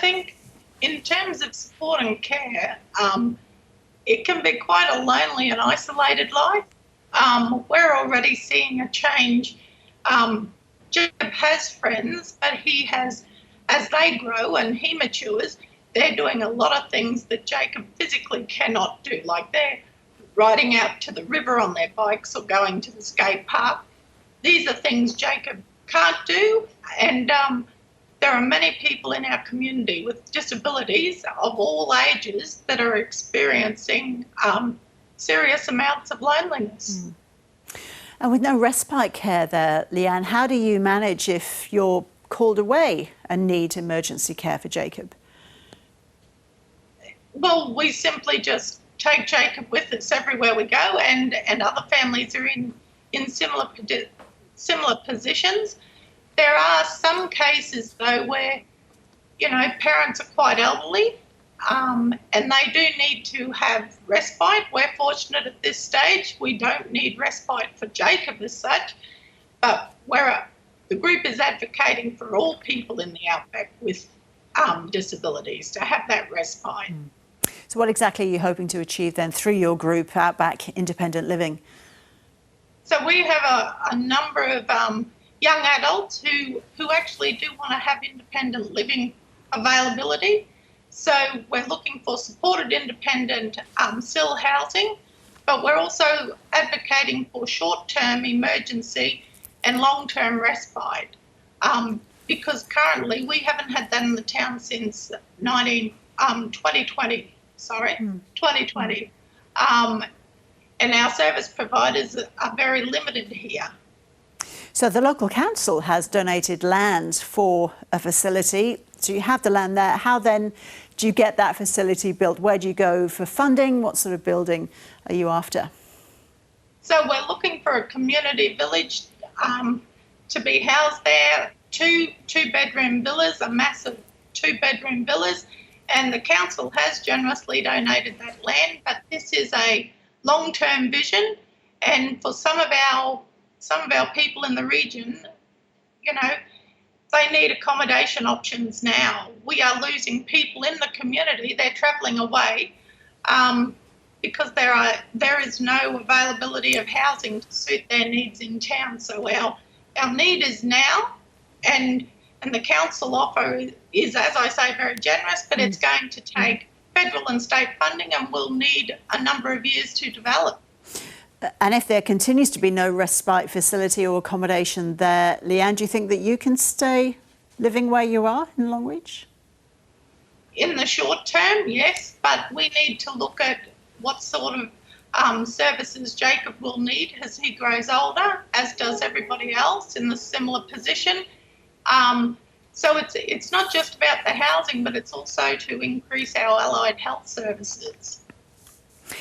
think in terms of support and care, it can be quite a lonely and isolated life. We're already seeing a change. Jacob has friends, but he has, as they grow and he matures, they're doing a lot of things that Jacob physically cannot do, like they're riding out to the river on their bikes or going to the skate park. These are things Jacob can't do, and there are many people in our community with disabilities of all ages that are experiencing serious amounts of loneliness. And with no respite care there, Leanne, how do you manage if you're called away and need emergency care for Jacob? Well, we simply just take Jacob with us everywhere we go, and other families are in similar positions. There are some cases, though, where, parents are quite elderly and they do need to have respite. We're fortunate at this stage. We don't need respite for Jacob as such, but the group is advocating for all people in the outback with disabilities to have that respite. So what exactly are you hoping to achieve then through your group, Outback Independent Living? So we have a number of young adults who actually do want to have independent living availability. So we're looking for supported independent SIL housing, but we're also advocating for short-term emergency and long-term respite because currently we haven't had that in the town since 2020. And our service providers are very limited here. So the local council has donated land for a facility. So you have the land there. How then do you get that facility built? Where do you go for funding? What sort of building are you after? So we're looking for a community village to be housed there, two-bedroom villas, a massive two-bedroom villas, and the council has generously donated that land, but this is a long-term vision, and for some of our people in the region, they need accommodation options now. We are losing people in the community. They're travelling away because there is no availability of housing to suit their needs in town. So our need is now, and the council offer is, as I say, very generous, but it's going to take federal and state funding and will need a number of years to develop. And if there continues to be no respite facility or accommodation there, Leanne, do you think that you can stay living where you are in Longreach? In the short term, yes, but we need to look at what sort of services Jacob will need as he grows older, as does everybody else in the similar position. So it's not just about the housing, but it's also to increase our allied health services.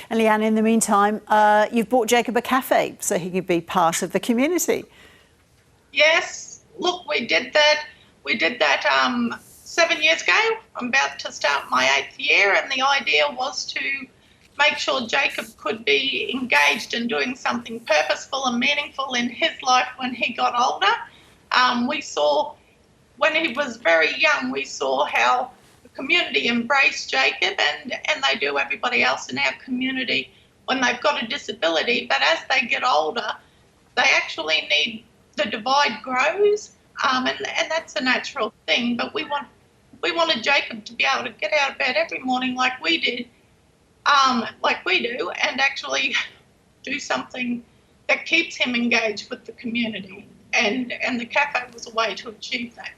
And Leanne, in the meantime, you've bought Jacob a cafe so he can be part of the community. Yes, look, we did that 7 years ago. I'm about to start my 8th year, and the idea was to make sure Jacob could be engaged in doing something purposeful and meaningful in his life when he got older. We saw, when he was very young, we saw how the community embraced Jacob, and they do everybody else in our community when they've got a disability. But as they get older, they actually need, the divide grows, and that's a natural thing. But we wanted Jacob to be able to get out of bed every morning like we do, and actually do something that keeps him engaged with the community. And the cafe was a way to achieve that.